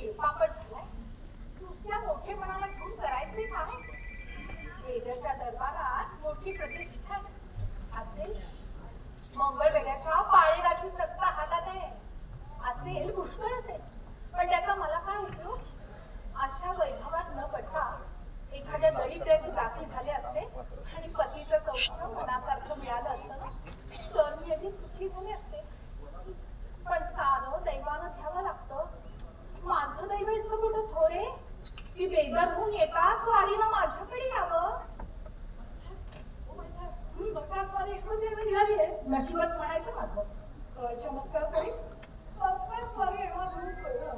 तिळपापड झालाय. नुसत्या मोठेपणाला घेऊन करायचे काय? वेड्याच्या दरबारात मोठी प्रतिष्ठा असेल, मंगळवेड्याच्या पाळेगाची सत्ता हातात आहे असेल, पुष्कळ असेल, पण त्याचा मला काय उपयोग? अशा वैभवात न पडता एखाद्या दरिद्र्याची दासी झाले असते आणि पतीचं सौख्य मनासारखं मिळालं असतं ना, तर मी अधिक सुखी झाले असते. पण सारं दैवानं घ्यावं लागतं. माझं दैव इतकं कुठं थोरे की बेदर होऊन येता स्वारीनं माझ्याकडे यावं. स्वारी एकच येणं निघाली आहे, नशीबच म्हणायचं माझं. चमत्कार करी सरकार स्वारी येणार म्हणून कळलं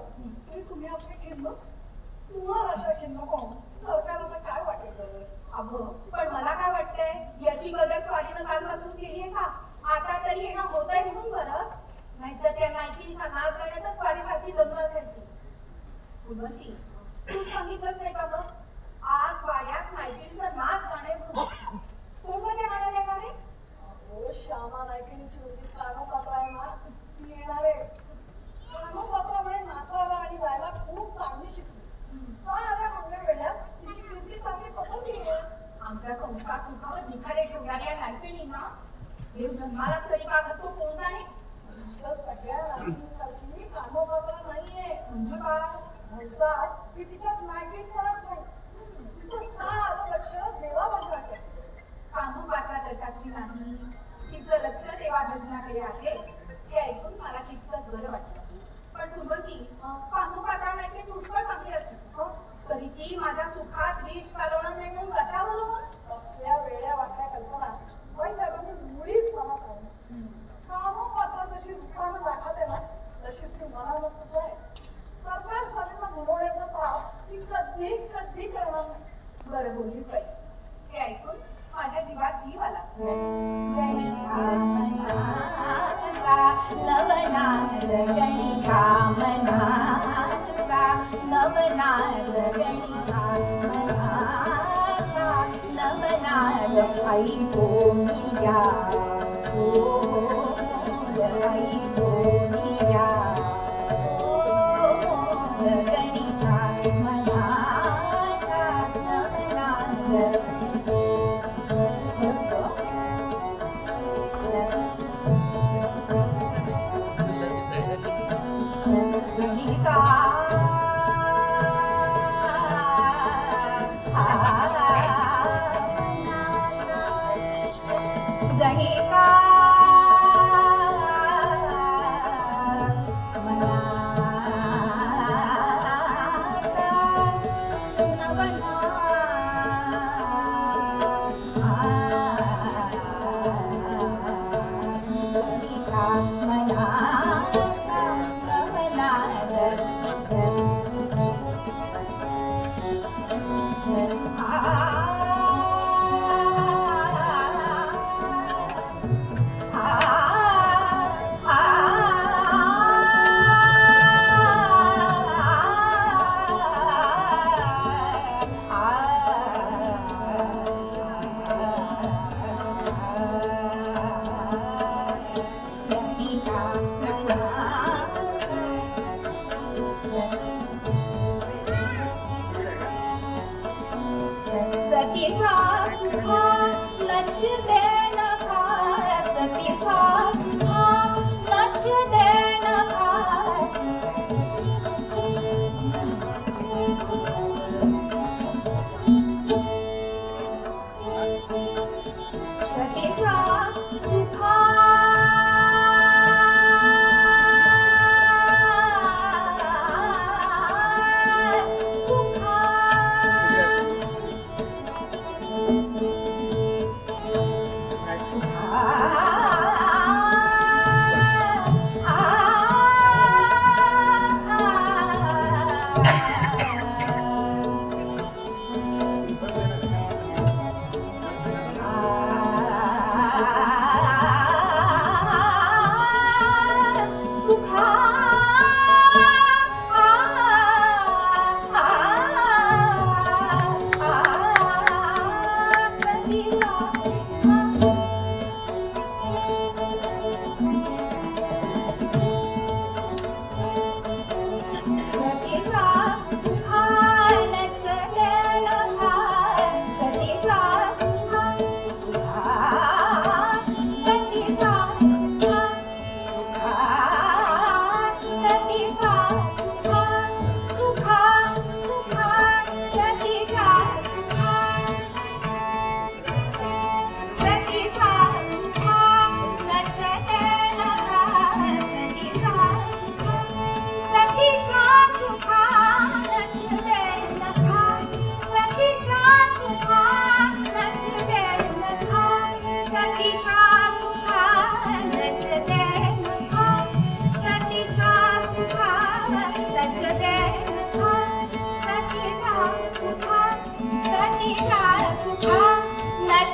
तरी तुम्ही आपले खिंद तुम्हाला अशा खिंद कोण सरकारला काय वाटेल? अगं पण मला काय वाटतंय, याची कदर स्वारीनं कालपासून केलीये का? आता तरी येणं होतंय म्हणून बरं, नाहीतर त्या नायकिनीच्या नाच गाण्यातच स्वारीसाठी लग्न असायची. सुगंधी, तू सांगितलंच नाही का गं? आज वाड्यात नायकिनीचं नाच गाणे कोण त्या गाण्याला येणार आहे? हो, श्यामा नायकिनीची मुलगी कानोपात्रा आहे ना, ती येणार आहे. कानोपात्रा म्हणे नाचायला आणि गायला खूप चांगली शिकली. साऱ्या मंगळवेढ्यात तिची कीर्ती चांगली पसरली आहे. आमच्या संसार सुखावर निखारे ठेवणाऱ्या नायकिनींना देव जन्मालाच तरी का घालतो कोण जाणे? सगळ्या नायकिनीसारखी कानोपात्रा नाहीये. म्हणजे काय? म्हणतात की तिच्यात नायकिनपणाच नाही, तिचं सारं लक्ष देवापाशी आहे. कानोपात्रा तशातली नाही, तिचं लक्ष देवाधर्माकडे आहे. हे ऐकून मला तितकंच बरं वाटलं. पण सुगंधी, कानोपात्रा नाही पुष्कळ चांगली असेल, तरी ती माझ्या सुखात विष घालवणार नाही म्हणून कशावरून? असल्या वेड्या वाटल्या कल्पना बाईसाहेबांनी मुळीच मनात आणली. कानोपात्रा जशी रूपानं दाखवते ना, तशीच ती मनानं सुद्धा आहे. सरकार स्वारींना बुडवण्याचा त्रास ती कधीच करणार नाही. बरं बोललीच बाई. हे ऐकून माझ्या जीवात जीव आला. नवनार गणिका मनाचा, नवनार गणिका मनाचा, नवनार आई बोमिया, आई बोमिया, गणिका मनाचा, नवनार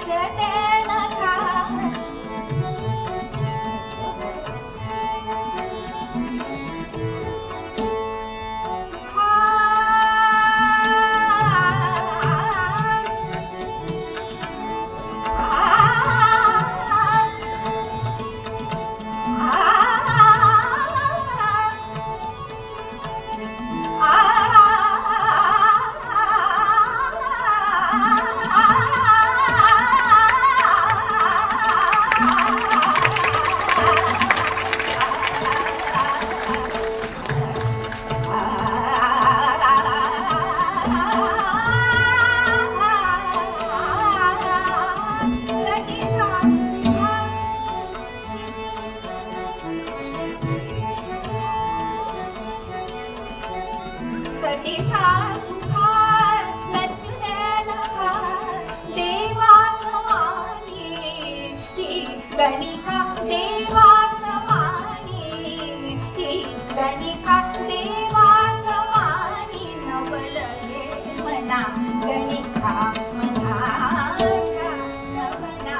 नक्षते नका गणिका देवा समानी गणिका देवा समानी नवलले मना गणिका मनाचा नवना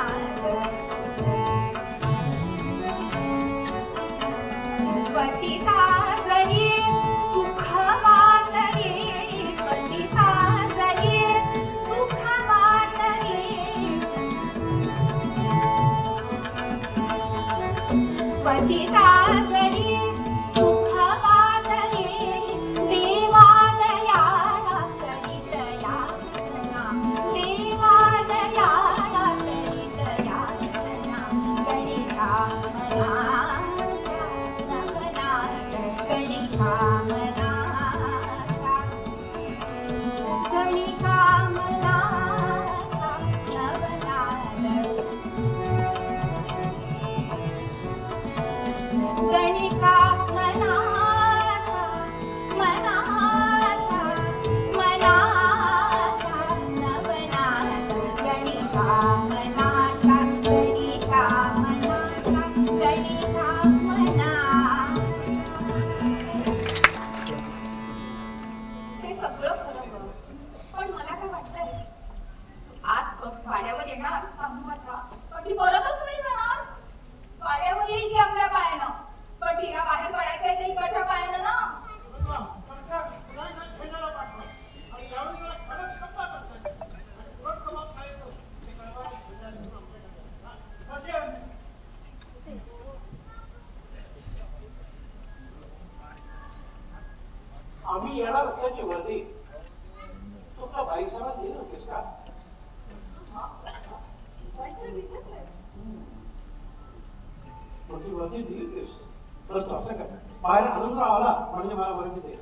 पतिता जरी सुखवातरी पतिता जरी सुखवातरी पतिता जरी सुखवातरी देवादयाला करितयासना देवादयाला करितयासना गणिका मनाचा नवना गणिका मनाचा गणिका मनाचा नवना गणिका मनाचा मनाचा मनाचा नवना गणिका मनाचा गणिका मनाचा गणिका मना ते सगळं खरं ग पण मला काय वाटतंय आज पाड्यावर येणार सांगू पण ती परतच नाही जाणार पाड्यावर येईल की आपल्या पायानं पण तिला बाहेर पडायचंय ते इकडच्या पायानं ना आम्ही येणार असल्याची वर्दी तुमच्या बाईसाला दिली होतीस का? ती वर्दी दिली होतीस परंतु असं काय बाहेर आनंदराव आला म्हणजे मला वर्दी दे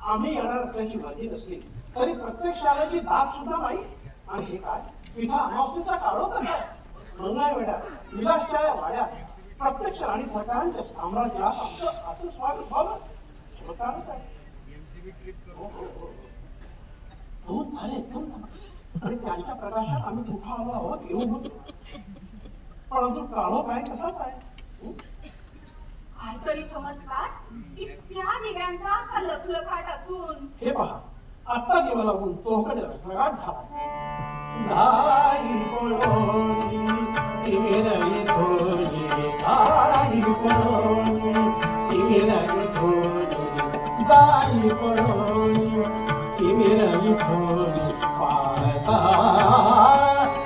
आम्ही येणार असल्याची वर्दी नसली तरी प्रत्येक शाळेची दात सुद्धा नाही आणि हे काय इथं अमावस्येचा काळो कसा मंगळा वेळा विलासच्या या वाड्यात प्रत्यक्ष राणी सरकारांच्या साम्राज्यात आमचं असं स्वागत व्हावं चमत्कारच आहे. दोन झाले एकदम आणि त्यांच्या प्रकाशात आम्ही कुठं आलो आहोत येऊन होतो परंतु काळो काय कसाच आहे काहीतरी चमत्कार इतक्या दिव्यांचा असा लखलखाट असून हे पहा आत्ता दिवा लागून तोकडे प्रगाट झाला दाई पळोनी तिमिराई धोनी दाई पळोनी तिमिराई धोनी दाई पळोनी तिमिराई धोनी पाता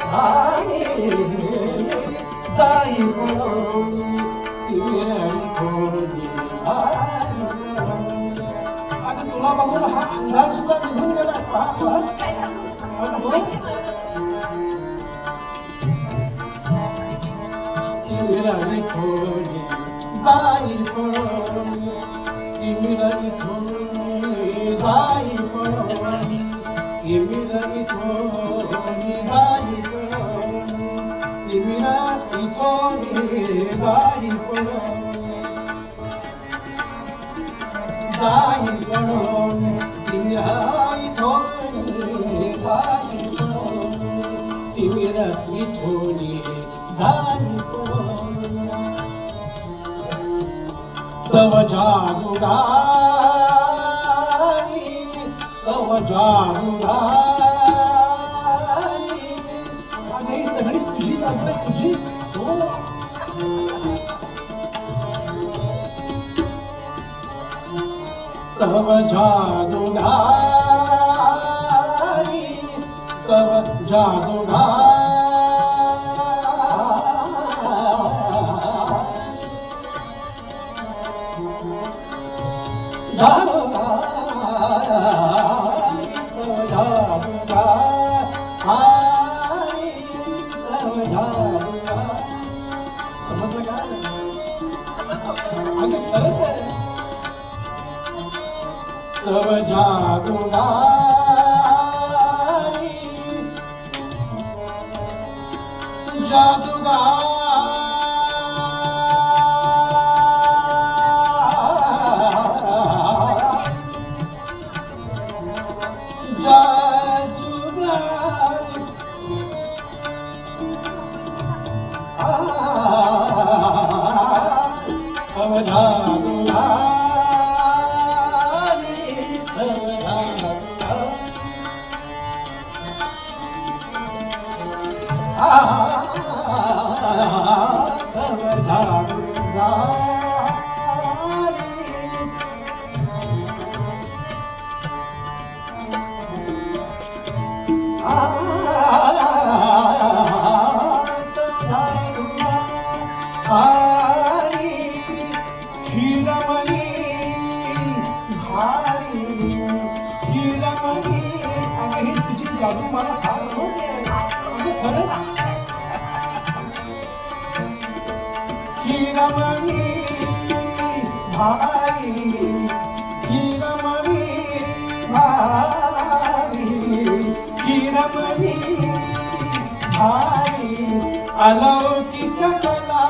राणी दाई पळोनी तिमिराई धोनी आता तुला बघून हा अंदाज सुद्धा निघून गेला काय सांगू माहिती मला तिमिराई धोनी दाई पळोनी तिमिराई धोनी दाई पळोनी तिमिराई धोनी दाई पळोनी तिमिराई धोनी दाई पळोनी दाई पळोनी तिमिराई धोनी दाई पळोनी तिमिराई धोनी दाई पळोनी तव जादूगारी तव जादूगारी अगं ही सगळी तुझी जादू आहे तुझी हो तव जादूगारी तव जादूगारी समजलं का तव जादूगारी जादूगारी जादूगारी तव जादूगारी तव जादू मला फार होते खरं हिरमणी भारी हिरमणी भारी हिरमणी भारी अलौकिक कला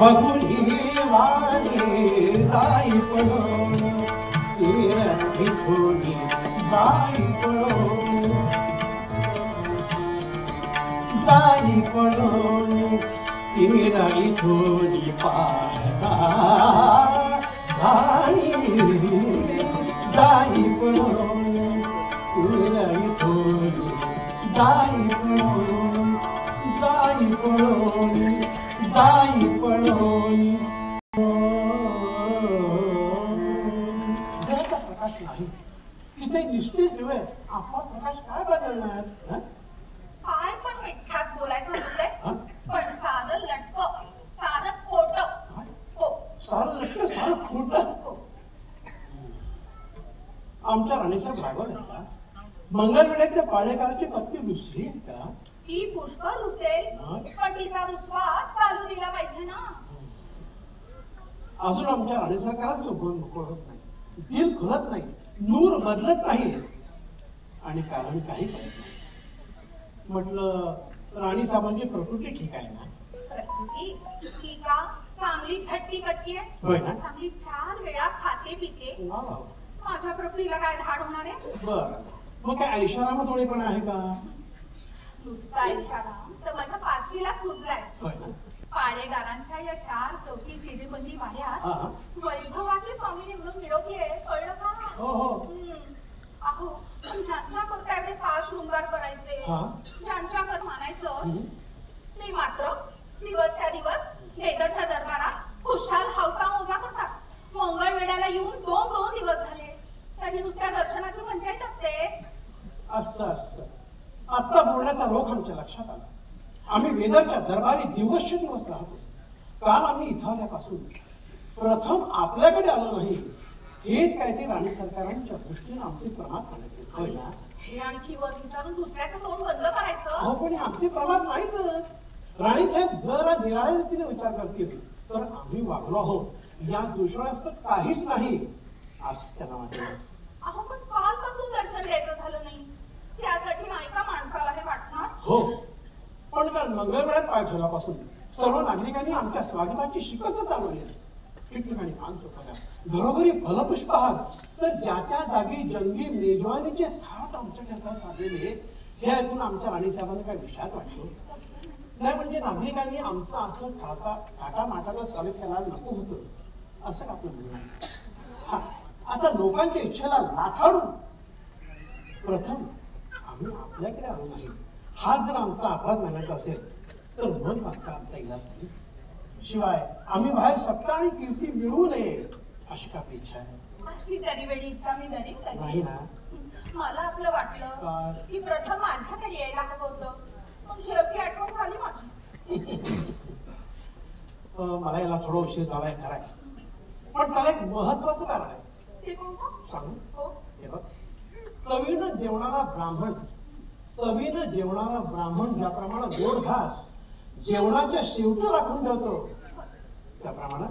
बघून वाणी जाई पडून थोडी जाई पडून जाई पडून तिमिराई थोडी पाहता जाई जाई पडून तिमिराई थोडी जाई पडून जाई पडून जाई पडून जगाचा प्रकाश नाही तिथे निश्चित दिवे आपला प्रकाश काय बदलणार काय पण मिठ्ठाच बोलायचं होतंय पण साधं लटक साधं खोट हो सारं लटक सारं खोटं आमच्या राणीसाहेब रायवल आहेत का मंगळवेढ्याच्या पाळेकराची पत्नी दुसरी आहे का ती पुष्कळ रुसेल पण तिचा रुसवा चालू दिला पाहिजे ना अजून आमच्या राणी सरकारात मन मोकळ होत नाही दिल खुलत नाही नूर बदलत नाही आणि कारण काही करत नाही म्हटलं राणी साहेबांची प्रकृती ठीक आहे ना प्रकृती ठीक आहे चांगली थट्टी कट्टी आहे होय ना चांगली 4 वेळा खाते पिते वा वा माझ्या प्रकृतीला काय धाड होणार आहे बर मग काय ऐशाराम थोडी पण आहे का नुसता इशारा तर माझ्या 5वीलाच पुजलाय होय ना पाळेगारांच्या या 4 चौकी चिडीबंदी वाड्यात हा वैभवाची स्वामी निवडून मिळवतीये कळलं का हो हो अहो ज्यांच्या करता एवढे साज शृंगार करायचे ज्यांच्या कर मानायचं ते मात्र दिवसच्या दिवस नेदरच्या दरबारात खुशाल हौसा मौजा करतात मंगळवेढ्याला येऊन 2 दिवस झाले त्यांनी नुसत्या दर्शनाची पंचायत असते असं असं आता बोलण्याचा रोख आमच्या लक्षात आला आम्ही वेदरच्या दरबारी दिवसचे दिवस राहतो काल आम्ही इथं आल्यापासून प्रथम आपल्याकडे आलो नाही हेच काय ते राणी सरकारांच्या दृष्टीने आमचे प्रमाद करायचे होय ना हे आणखी वर विचारून दुसऱ्याचं तोंड बंद करायचं हो पण आमचे प्रमाद नाहीतच राणी साहेब जरा निराळ्या रीतीने विचार करतील तर आम्ही वागलो आहोत या दुष्परिणामात काहीच नाही असं त्यांना वाटलं अहो पण कालपासून दर्शन द्यायचं झालं नाही त्यासाठी नाही का माणसाला हे वाटणार हो पण काल मंगळवेढ्यात पाय ठेवल्यापासून सर्व नागरिकांनी आमच्या स्वागताची शिकस्त चालवली आहे ठिकठिकाणी मान सोडल्या घरोघरी फलपुष्पहार तर ज्या त्या जागी जंगी मेजवानीचे थाट आमच्याकरता साधलेले हे ऐकून आमच्या राणीसाहेबांना काय विषयात वाटलं नाही म्हणजे नागरिकांनी आमचं असं थाटा माटाला स्वागत करायला नको होतं असं का आपलं म्हणणं आहे? हा, आता लोकांच्या इच्छेला लाथाडून प्रथम आम्ही आपल्याकडे आलो नाही, हाच जर आमचा अपराध मानायचा असेल तर मन मात्र आमचा इलाज नाही. शिवाय आम्ही बाहेर सत्ता आणि कीर्ती मिळवू नये अशी का आपली इच्छा आहे? अशी तरीवेळी इच्छा मी धरीन नाही कशी? ना. मला आपलं वाटलं काय? की प्रथम माझ्याकडे यायला हवं होतं, पण शेवटी आठवण झाली माझी. मला याला थोडा उशीर झालाय खराय, पण त्याला एक महत्वाचं कारण आहे. ते कोणतं? सांगू? हो. हे बघ, चवीनं जेवणारा ब्राह्मण ज्याप्रमाणे गोड घास जेवणाच्या शेवटी राखून ठेवतो, त्याप्रमाणे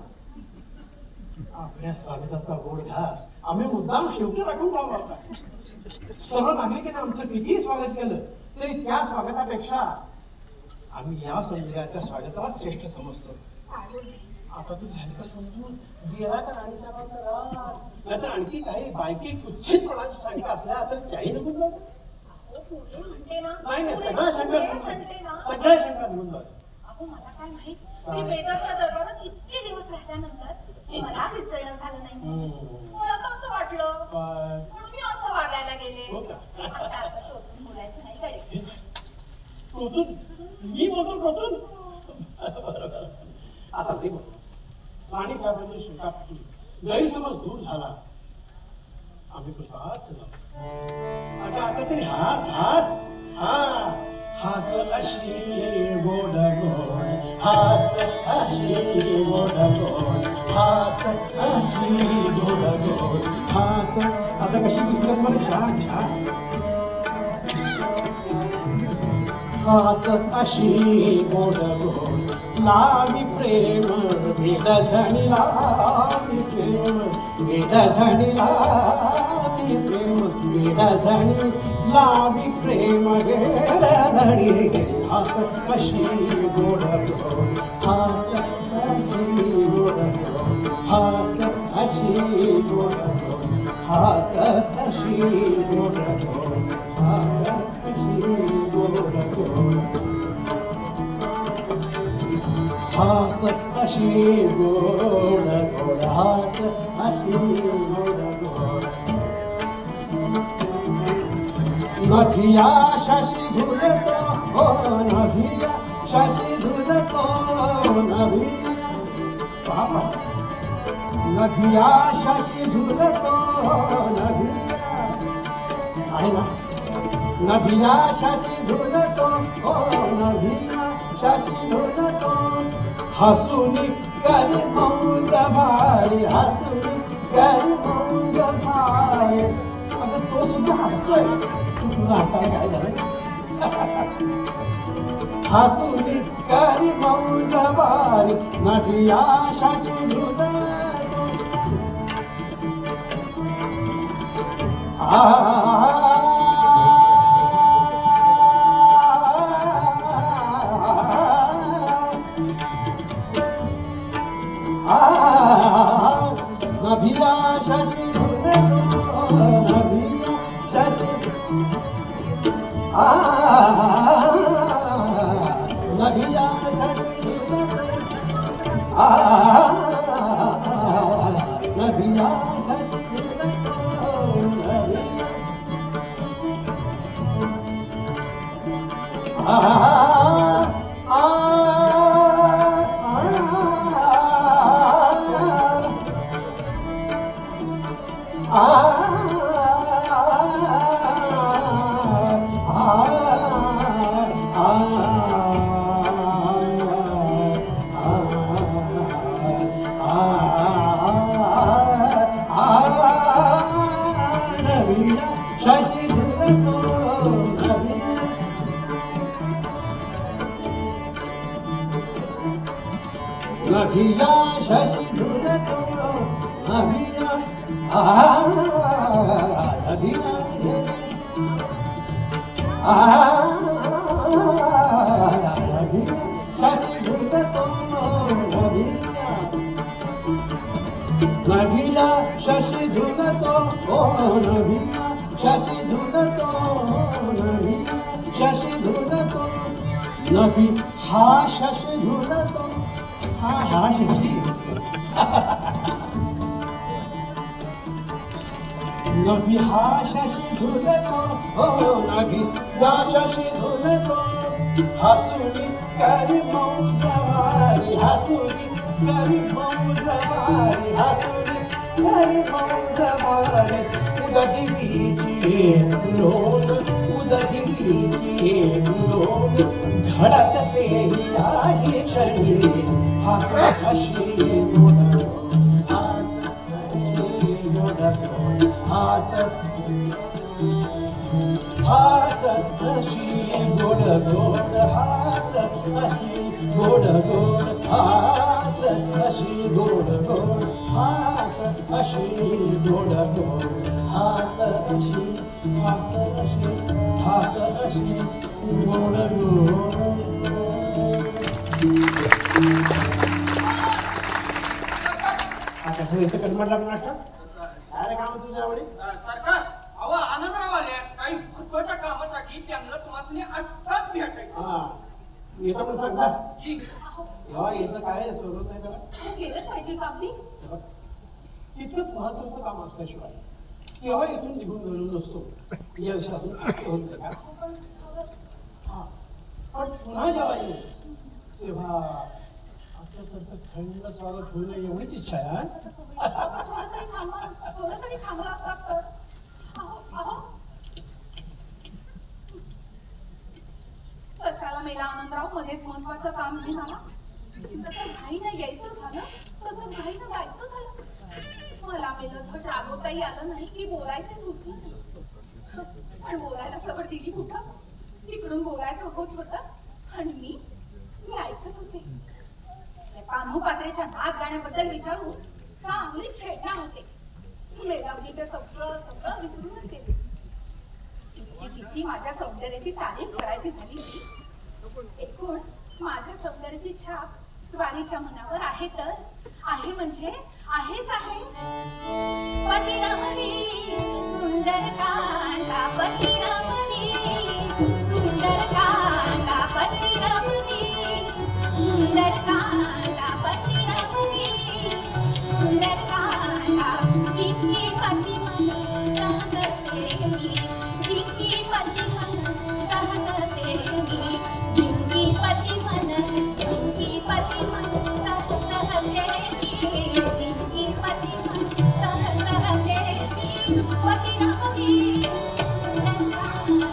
आपल्या स्वागताचा गोड घास आम्ही मुद्दाम शेवटी राखून ठेवला होता. सर्व नागरिकांनी आमचं कितीही स्वागत केलं तरी त्या स्वागतापेक्षा आम्ही या समुद्राच्या स्वागताला श्रेष्ठ समजतो. आता तू झाली का समजून गेला का राणीसाहेबांचा राग? नाहीतर आणखी काही बायकी कुच्छितपणाची शंका असल्या तर त्याही नको जाऊ. म्हणते ना, नाही नाही, म्हणते सगळ्या शंका निघून जाऊ. अहो मला काय माहित, मी वेदाच्या दरबारात इतके दिवस राहिल्यानंतर मला विसरणं झालं नाही. मला तर असं वाटलं म्हणून मी असं वागायला गेले. हो का? आता असं शोधून बोलायचं नाही कडे. टोचून मी बोलतो टोचून. आता ते बोल, राणी साहेबांची शंका फुटली, गैरसमज दूर झाला, आम्ही कृतार्थ झालो. आता तरी हास हास. हास अशी गोड गोड, हास अशी गोड गोड, हास अशी गोड गोड, हास. आता कशी दिसतात मला? छान छान. हास अशी गोड गोड, लावी प्रेम वेद झणी, लावी प्रेम वेद झणी, लावी प्रेम वेद झणी, लावी प्रेम वेद झणी. हास अशी गोड गोड, हास अशी गोड गोड, हास अशी गोड गोड, हास अशी गोड गोड, हास अशी गोड गोड, हास अशी गोड गोड, हास अशी गोड गोड. नभिया शशी झुलतो, हो नभिया शशी झुलतो, नभिया बाबा, नभिया शशी झुलतो, नभिया आहे ना. नभिया शशी झुलतो, हो नभिया शशी झुलतो, हसूनी करी मौज भारी, हसूनी करी मौज भारी. आता तो सुद्धा हसतोय, तुला हसायला काय झालं? हसूनी करी मौज भारी, नभिया शशी झुलतो. नभिया शशी झुलतो, नभिया शशी, नभिया शशी झुलतो, नभिया शशी झुलतो, शशी झुलतो, नभिया शशी झुलतो, नभिया नभिया शशी झुलतो, नभिया शशी झुलतो, ओ नभिया शशी झुलतो, नभिया शशी झुलतो, नभी हा शशी झुलतो, हा शशी नभी हाशाशी झुलतो हो नभी हाशाशी झुलतो हसुनी करी मौजवारी हसुनी करी मौजवारी हसुनी करी मौजवारी उदगिरीची लोल उदगिरीची लोल धडकतेही आहे क्षणी हसत अशी गोड हसत अशी गोड गोड हसत अशी गोड गोड हसत अशी गोड गोड हसत अशी गोड गोड हसत अशी गोड गोड. आता इथं कन्मट लागणार का? काय काम तुझ्या आवडी? सरकार अहो आनंदराव आले काही महत्वाच्या कामासाठी त्यांना तुम्हाला आत्ताच भेटायचं. हा येतं पण सांगा जी याचं काय सोडत नाही त्याला गेलंच पाहिजे का आपली इतकंच महत्वाचं काम असल्याशिवाय केव्हा इथून निघून गेलो नसतो या विषयातून का हा पण पुन्हा जेव्हा येऊ तेव्हा आपल्यासारखं थंड स्वागत होणं एवढीच इच्छा आहे. थोडं तरी थांबला असता तर. अहो कशाला मेला आनंदराव मध्येच महत्वाचं काम घेऊन आला. जसं घाईनं यायचं झालं तसंच घाईनं जायचं झालं. मला मेलं धड रागवताही आलं नाही की बोलायचे सुचलं नाही. पण बोलायला सवड दिली कुठं? तिकडून बोलायचं होत होतं आणि मी ऐकत होते. कान्होपात्रेच्या नाच गाण्याबद्दल विचारून चांगली छेडणार होते. मेलावली ते सगळं विसरूनच गेले. किती माझ्या सौंदर्याची तारीफ करायची झाली ती. एकूण माझ्या सौंदर्याची छाप स्वारीच्या मनावर आहे तर आहे म्हणजे आहेच आहे. पतिरमणी सुंदर कांता पतिरमणी सुंदर कांता पतिरमणी सुंदर कांता पतिरमणी सुंदर कांता जिंकी पती मन सहगते मी जिंकी पती मन सहगते मी जिंकी पती मन जिंकी पती मन सहगते मी जिंकी पती मन सहगते मी पतिरमणी सुंदर कांता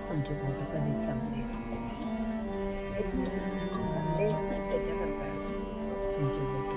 तुमचे फोटो कधीच चांगले चांगले त्याच्याकरता तुमचे फोटो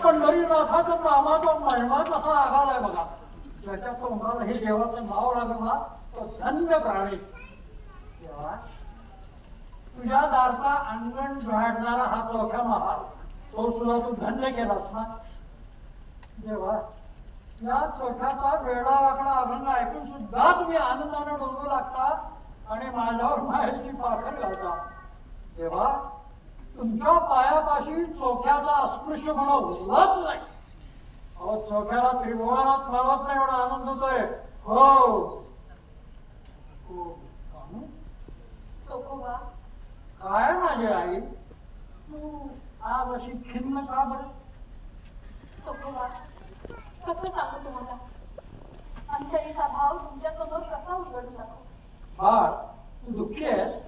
पंढरीनाथाच्या नामाचा महिमा कसा आगालाय बघा. ज्याच्या तोंडाला हे देवाचं नाव लागला तो धन्य प्राणी. देवा, तुझ्या दारचा अंगण झाडणारा हा चौथा महाल तो सुद्धा तू धन्य केलास ना देवा. या चौथ्याचा वेडा वाकडा अभंग ऐकून सुद्धा तुम्ही आनंदाने डोलू लागता आणि माझ्यावर मायेची पाखर घालता. देवा, तुमच्या पायापाशी चोख्याचा अस्पृश्यपणा उरलाच नाही. अहो, चोख्याला त्रिभुवनात लावत नाही एवढा आनंद होतोय. हो चोखोबा, काय माझी आई, तू आज अशी खिन्न का बरं? चोखोबा, कसं सांगू तुम्हाला, अंतरीचा भाव तुमच्या समोर कसा उलगडून दाखव. बाळ, तू दुःखी आहेस.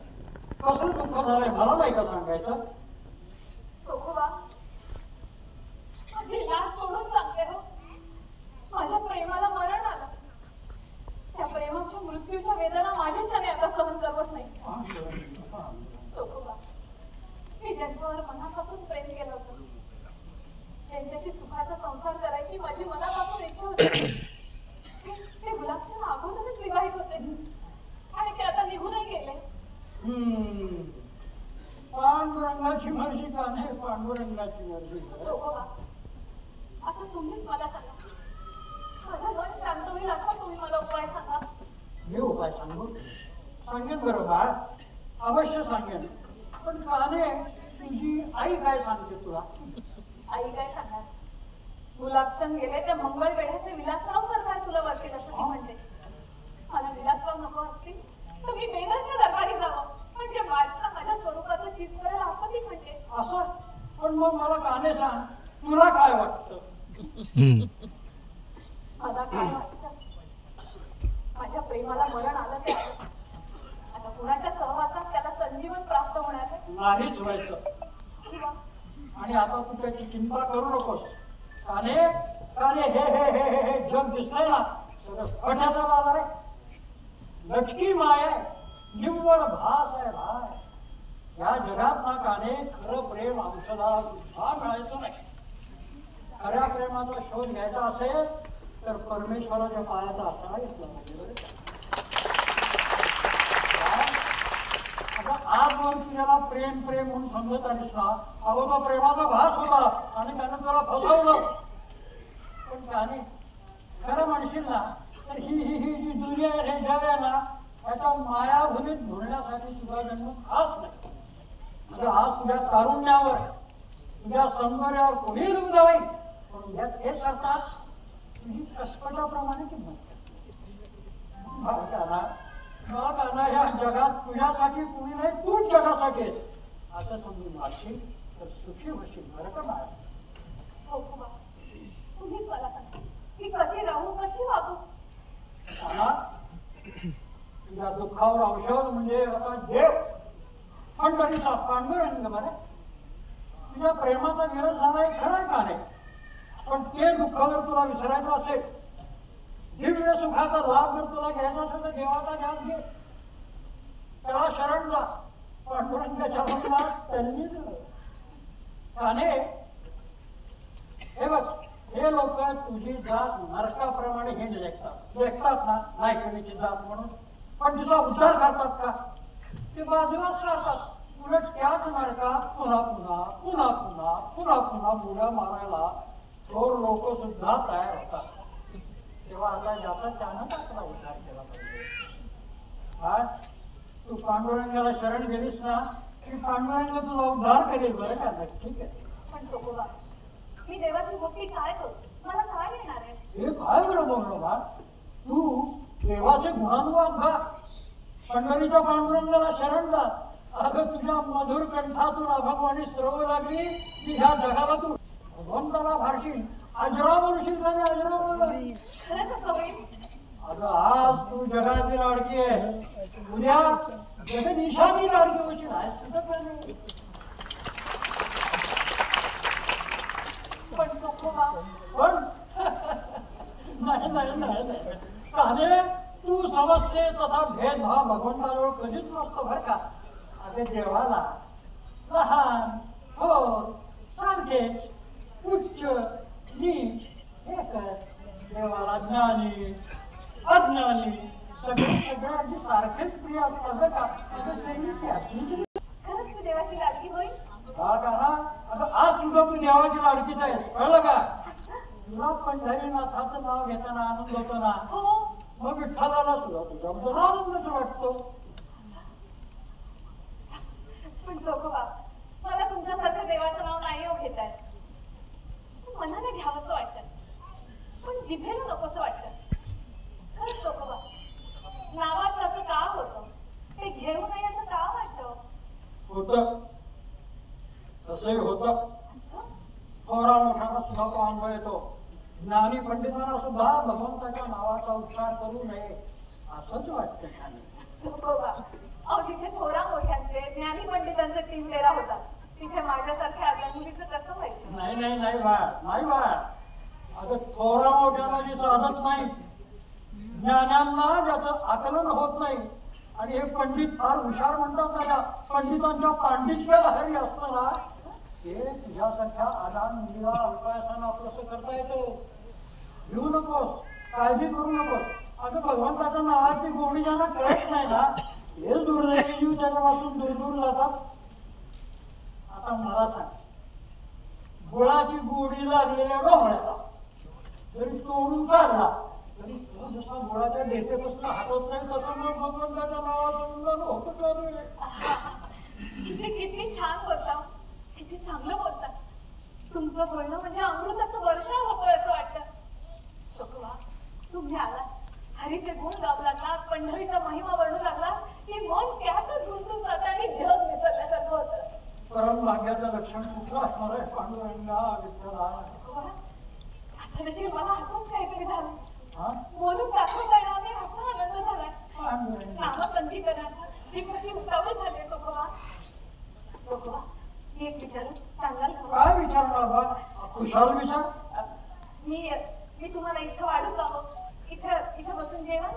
कसं दुःख झालंय मला नाही का सांगायचं? मी लाज सोडून सांगते हो, माझ्या प्रेमाला मरण आलं. त्या प्रेमाच्या मृत्यूच्या वेदना माझ्याच्याने आता सहन करवत नाही. चोखोबा, मी ज्यांच्यावर मनापासून प्रेम केलं होतं, त्यांच्याशी सुखाचा संसार करायची माझी मनापासून इच्छा होती, ते गुलाबच्या अगोदरच विवाहित होते आणि ते आता निघूनही गेले. पांडुरंगाची मर्जी का नाही, पांडुरंगाची मर्जी. चोखोबा, आता तुम्हीच मला सांगा, माझं मन शांत होईल असा तुम्ही मला उपाय सांगा. मी उपाय सांगू? सांगेन बरं बाळ, अवश्य सांगेन. पण काने, तुझी आई काय सांगते तुला? आई काय सांगणार? गुलाबचंद गेले त्या मंगळवेढ्याचे विलासराव सरकार तुला वरतील असं ती म्हणते. मला विलासराव नको असतील तर मी बेदरच्या दरबारी जावं, म्हणजे बादशाह माझ्या स्वरूपाचं चीज करेल असं ती म्हणते. असं? पण मग मला काने सांग, तुला काय वाटतं? मला काय वाटतं, माझ्या प्रेमाला मरण आलं ते आलं. आता कुणाच्या सहवासात त्याला संजीवन प्राप्त होणार आहे? नाहीच व्हायचं. किंवा आणि आता तू त्याची चिंता करू नकोस. काने काने, हे हे हे हे हे जग दिसतंय ना, सगळं कशाचा बाजार आहे? लटकी माय आहे, निव्वळ भास आहे भास. या जगात ना काने खरं प्रेम औषधाला सुद्धा मिळायचं नाही. खऱ्या प्रेमाचा शोध घ्यायचा असेल तर परमेश्वराच्या पायाचा आसरा घेतला पाहिजे. आता आजवर तुझ्याला प्रेम प्रेम म्हणून समजत आलीस ना, अगोदर प्रेमाचा भास होता आणि त्यानं तुला फसवलं. पण त्याने खरं म्हणशील ना तर ही ही ही जी दुनिया आहे, हे जग आहे ना, त्याच्या मायाभूमीत भुलण्यासाठी तुझा जन्म खास नाही. म्हणजे आज तुझ्या तारुण्यावर, तुझ्या सौंदर्यावर कोणी लुगलं होईल, पण यात हे सरताच तुझी कसपटाप्रमाणे किंमत. काना, या जगात तुझ्यासाठी कुणी नाही, तूच जगासाठी आहेस असं समजून वाटशील तर सुखी होशील. बरं का बाळा? हो बाबा, तुम्हीच मला सांगा मी कशी राहू, कशी वागू. काना, तुझ्या दुःखावर औषध म्हणजे आता देव पंढरीचा पांडुरंग. बरं, तुझ्या प्रेमाचा विरोध झालाय खरं का नाही, पण ते दुःख जर तुला विसरायचं असेल, दिव्य सुखाचा लाभ जर तुला घ्यायचा असेल तर देवाचा ध्यास घे, त्याला शरण जा. पांडुरंगाच्या मंगलात त्यांनी काने, हे बघ, हे लोक तुझी जात नरकाप्रमाणे हे देखतात ना, नायकणीची जात म्हणून, पण तिचा उद्धार करतात का? ते बाजूलाच सारतात. उलट त्याच नरकात पुन्हा पुन्हा पुन्हा पुन्हा पुन्हा पुन्हा मुलं मारायला थोर लोक सुद्धा तयार होतात. तेव्हा आता ज्याचा त्यानं आपला उद्धार केला पाहिजे. तू पांडुरंगाला शरण गेलीस ना की पांडुरंग तुझा उद्धार करेल. बरं का? ठीक आहे. पण चोखोबा, मी देवाची भक्ती काय करू, मला काय मिळणार आहे? हे काय बरं बोललो बा, तू देवाचे गुणानुवाद गा, पंढरीच्या पांडुरंगाला शरण जा. अगं तुझ्या मधुर कंठातून अभंगवाणी स्रवू लागली की ह्या जगाला तू भगवंताला फारशील, अजरा बोलशील का? अजरा बोल. खरंच असं होईल? अगं आज तू जगाची लाडकी आहे, उद्या जगदीशाची लाडकी होशील. आहेस कुठं काय नाही. पण चोखोबा, पण नाही नाही नाही नाही काने, तू समजते तसा भेदभाव भगवंताजवळ कधीच नसतो बरं का. अगं देवाला लहान थोर सारखेच, उच्च नीच एकच. देवाला ज्ञानी अज्ञानी सगळ्यांची सारखेच प्रिय असतात बरं का. खरंच मी देवाची लाडकी होईल? अगं आज सुद्धा तू देवाची लाडकीच आहेस, कळलं का? तुला पंढरीनाथाचं नाव घेताना आनंद होतो ना, हो. मग विठ्ठलाला सुद्धा तुझ्याबद्दल आनंदच वाटतो. पण चोखोबा, मला तुमच्यासारखं देवाचं नाव नाही हो घेता येत. मनाला घ्यावंसं वाटतं, पण जिभेला नकोसं वाटतं. खरंच चोखोबा, नावाचं असं का होतं, ते घेऊ नये असं का वाटतं? होतं तसंही होतं. थोरा मोठ्याला सुद्धा तो अनुभव येतो. ज्ञानी पंडितांना सुद्धा भगवंताच्या नावाचा उच्चार करू नये असंच वाटतं. चोखोबा, अहो जिथे थोरा मोठ्यांचे ज्ञानी पंडितांचे टिमलेला होता, तिथे माझ्यासारख्या आदल्या मुलीचं कसं व्हायचं? नाही नाही नाही बाळ, नाही बाळ. अगं थोरा मोठ्याला जी साधत नाही, ज्ञानांना ज्याचं आकलन होत नाही, आणि हे पंडित फार हुशार म्हणतात त्याला, पंडितांच्या पांडित्य भारी असतं ना, ते तुझ्यासारख्या आदान मुलीला अल्पायासानं आपलंसं करता येतो. घेऊ नकोस, काळजी करू नकोस. अगं भगवंताच्या नावाची गोडी ज्यांना कळत नाही ना, हेच दुर्दैवी जीव त्याच्यापासून दूर दूर जातात. आता मला सांग, गुळाची गोडी लागलेल्या डोंगळ्याला जरी तोडून काढला तरी तो जसा गुळाच्या डेटेपासून हटत नाही, तसं मग भगवंताच्या नावाचं उल्लंघन होतं का रे? किती छान बोलता, किती चांगलं बोलता. तुमचं बोलणं म्हणजे अमृताचं वर्षा होतोय असं वाटतं. चोखोबा, तुम्ही आला, हरीचे गुण गाऊ लागला, पंढरीचा महिमा वर्णू लागला, की मन त्यातच गुंतून जातं आणि जग विसरल्यासारखं होतं. परम भाग्याचं लक्षण कुठलं असणार आहे? पांडुरंगा विठ्ठला. आता देखील मला असंच काहीतरी झालं. हा? बोलून दाखवता येणार नाही असा आनंद झालाय. पांडुरंगा. नामसंधी करण्याचा जी कशी उतावळ झाली चोखोबा. चोखोबा, मी एक विचारू सांगाल का? काय विचारणार बा? खुशाल विचार. मी तुम्हाला इथं वाढून लावं, इथं बसून जेवण.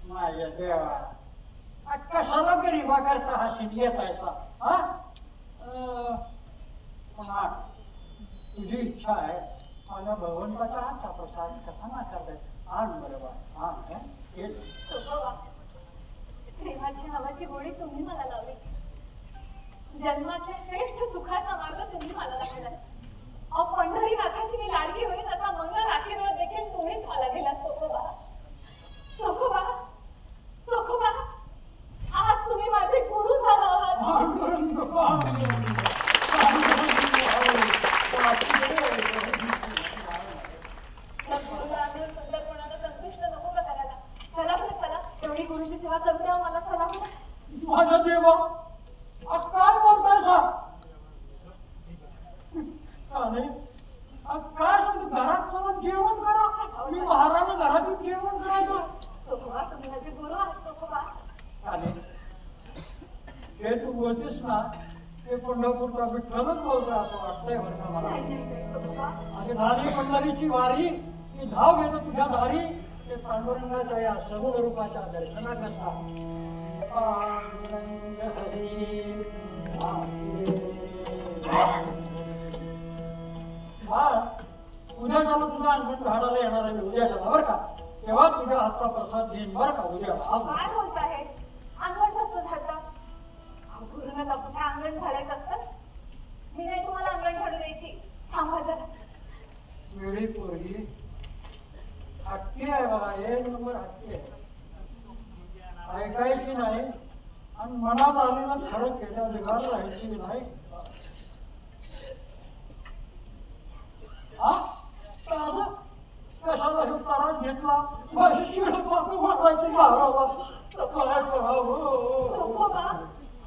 माझ्या देवा, कशाला गरीबा करता हा शिंदेतायचा? हा? पुन्हा तुझी इच्छा आहे, माझ्या भगवंताच्या हातचा प्रसाद कसा नाकारताय? आण बरोबर, आण. चोखोबा, प्रेमाची नावाची गोडी तुम्ही मला लावली. जन्मातल्या श्रेष्ठ सुखाचा मार्ग तुम्ही मला दाखवलाय. पंढरीनाथाची मी लाडकी होईल असा मंगल आशीर्वाद देखील तुम्हीच मला दिला. चोखोबा, चोखोबा, चोखोबा, आज तुम्ही माझे गुरु झाला आहात. सुंदर कोणाला संतुष्ट नको का करायला? चला बरं, चला, एवढी गुरुची सेवा करू द्या मला. चला बरं. माझ्या देवा, काय बोलताय सा? काय सांगतो? घरात चला जेवण करा. मी महाराज घरातून जेवण करायचं. चोखोबा, तुम्ही माझे गुरु आहात. चोखोबा, हे तू बोलतेस ना, ते पंढरपूरचा विठ्ठलच बोलतोय असं वाटतंय बरं का मला. आणि झाली पंढरीची वारी, मी धाव घेतो तुझ्या दारी, ते पांडुरंगाच्या या सगुण रूपाच्या दर्शनाकरता. पांडुरंग हरी बाळ, उद्या चला तुझा अंगण झाडाला येणार आहे. उद्या चला बरं का, तेव्हा तुझ्या हातचा प्रसाद घेईन बरं का. उद्या काय बोलताय? अंगण कसं झाडता? पूर्ण काय अंगण झाडायचं असतं? मी नाही तुम्हाला अंगण झाडू द्यायची. थांबा जरा. वेळी पोरगी हट्टी आहे बघा, एक नंबर हट्टी आहे. ऐकायची नाही आणि मनात आलेलं खरं केलं, बिघाड राहायची नाही. हा? कशाला हे त्रास घेतला? मारायची महाराला काय करावं? चोखोबा,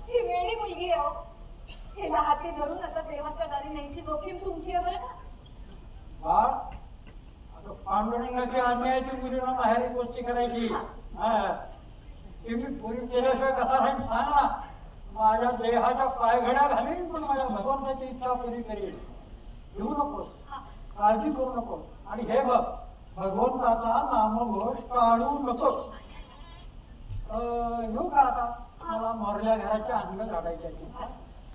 ही वेडी मुलगी आहे. हिला हाती धरून आता देवाच्या दारी न्यायची जोखीम तुमची आहे बरं. बाळ, आता पांडुरंगाची आज्ञा आहे ती मुलीला माहेरी गोष्टी करायची. ते मी पूर्वी केल्याशिवाय कसा राहील सांग ना. माझ्या देहाच्या पायघड्या घालीन, पण माझ्या भगवंताची इच्छा पुरी करेल. येऊ नकोस, काळजी करू नकोस. आणि हे बघ, भगवंताचा नामघोष टाळू नकोस. येऊ का आता? मला मोरल्या घराच्या अंग झाडायच्या.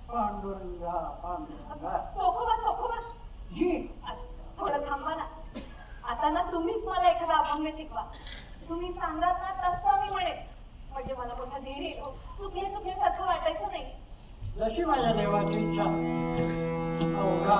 पांडुरंगा, पांडुरंगा. चोखोबा, चोखोबा, जी, थोडं थांबा ना. आता ना तुम्हीच मला एखादा अभंग शिकवा. तुम्ही सांगाल ना तसं मी म्हणेन, म्हणजे मला मोठा धीर येईल. चुकल्यासारखं वाटायचं नाही. जशी माझ्या देवाची इच्छा. अवघा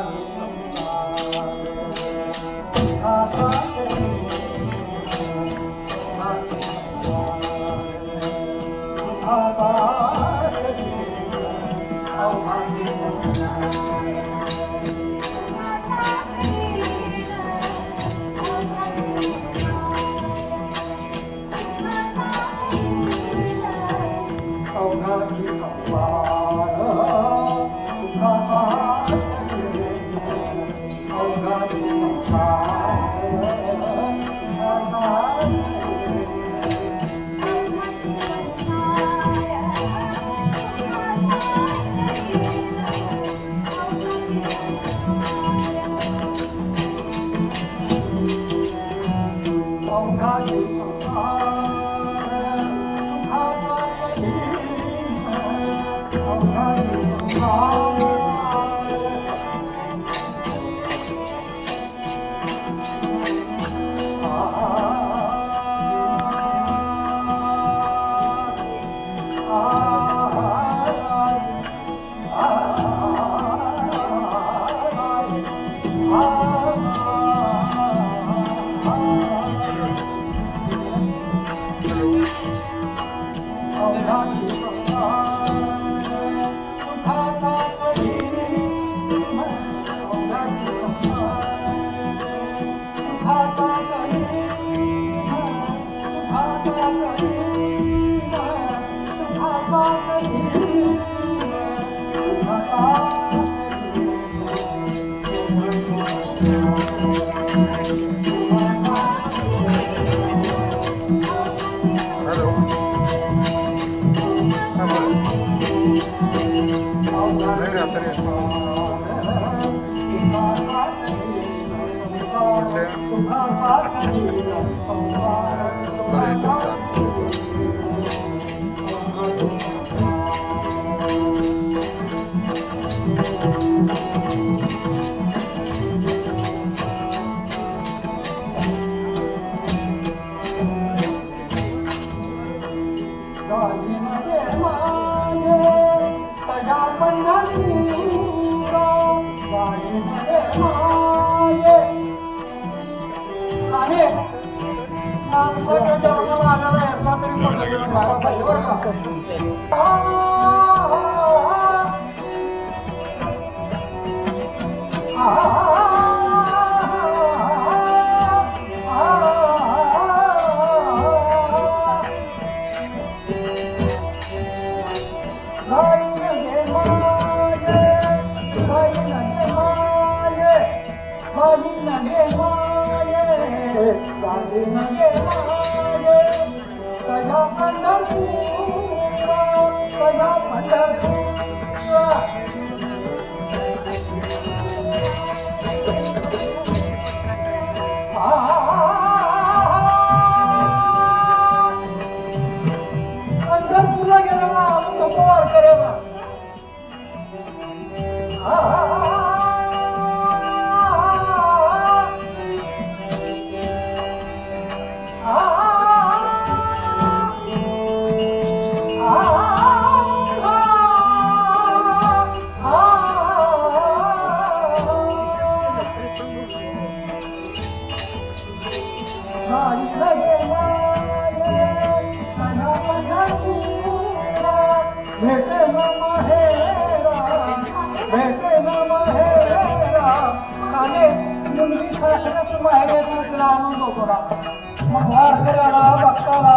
मग वारकऱ्याला भक्ताला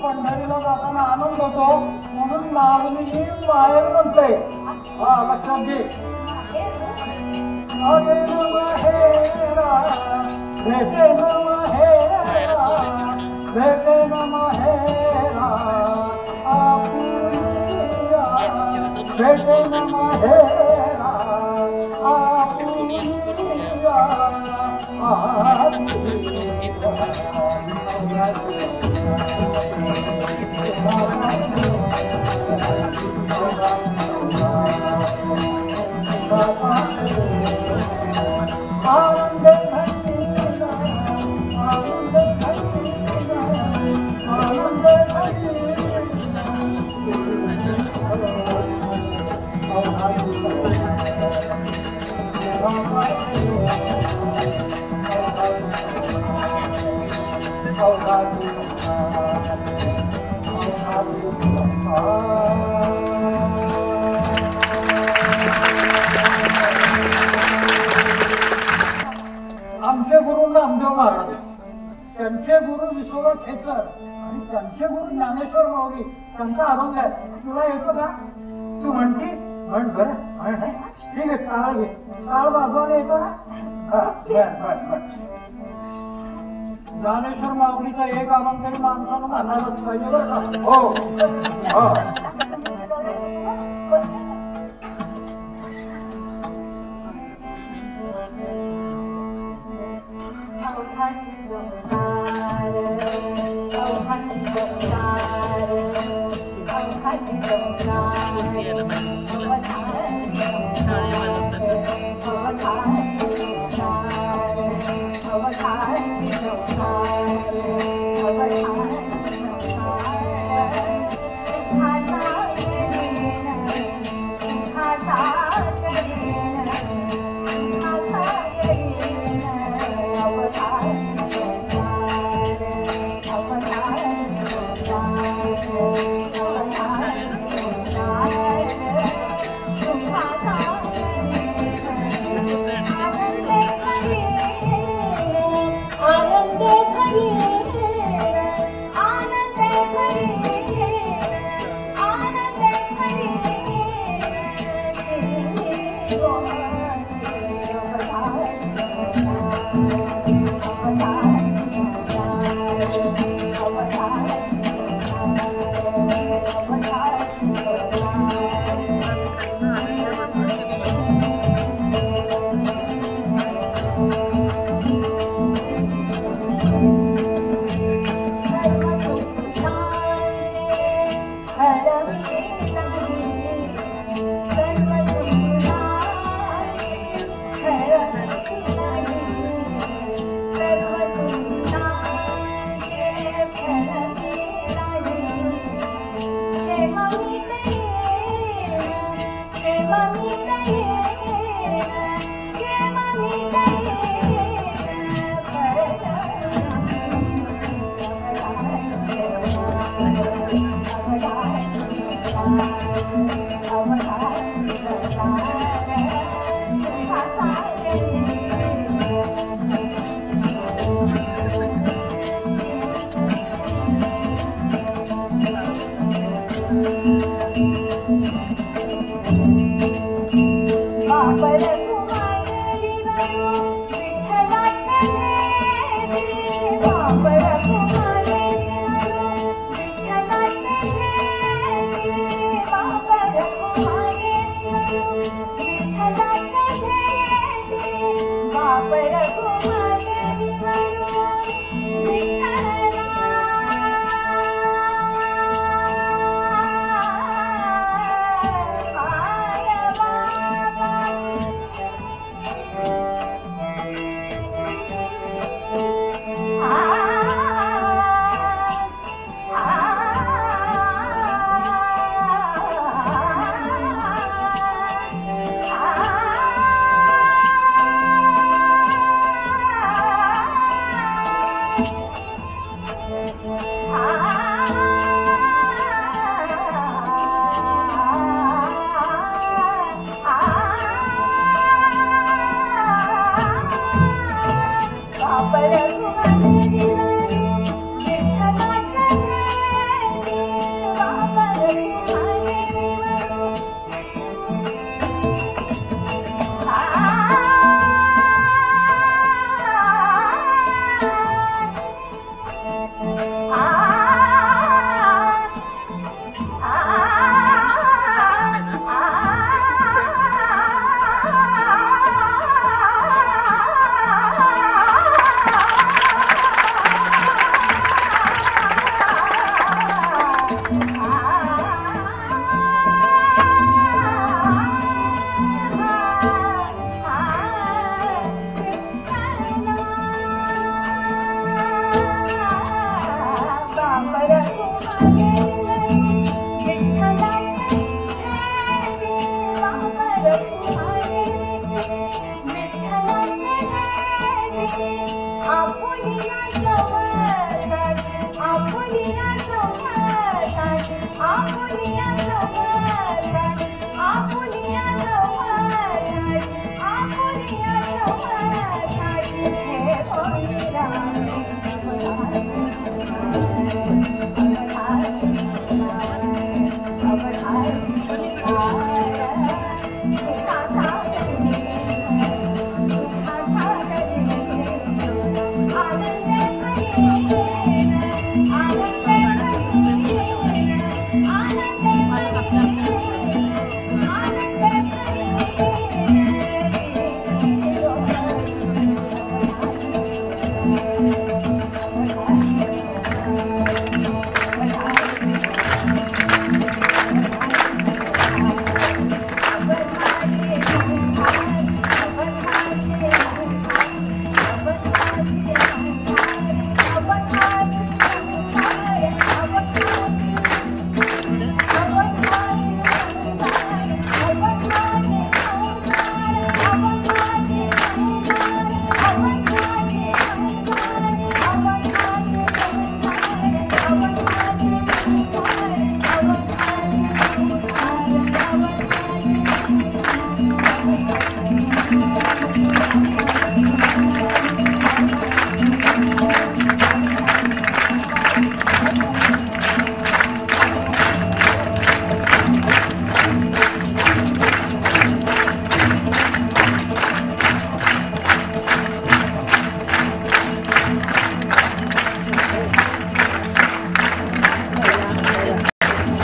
पंढरीला जाताना आनंद होतो म्हणून माऊलीची माहेर म्हणते. हा लक्षात घे. भेटे न माहेरा भेटे न माहेरा आपुलिया भेटे न माहेरा आपुलिया आमचे गुरु नामदेव महाराज, त्यांचे गुरु विश्वनाथ खेचर आणि त्यांचे गुरु ज्ञानेश्वर माऊली त्यांचा अभंग आहे. तुला येतो का? तू म्हणती म्हण बरं म्हण. ठीक आहे, टाळ घे. टाळ वाजवायला येतो ना? ज्ञानेश्वर माऊलीचा एक अभंग तरी माणसानं म्हणायलाच पाहिजे बरं का? हो हो. Bye.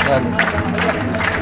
झालं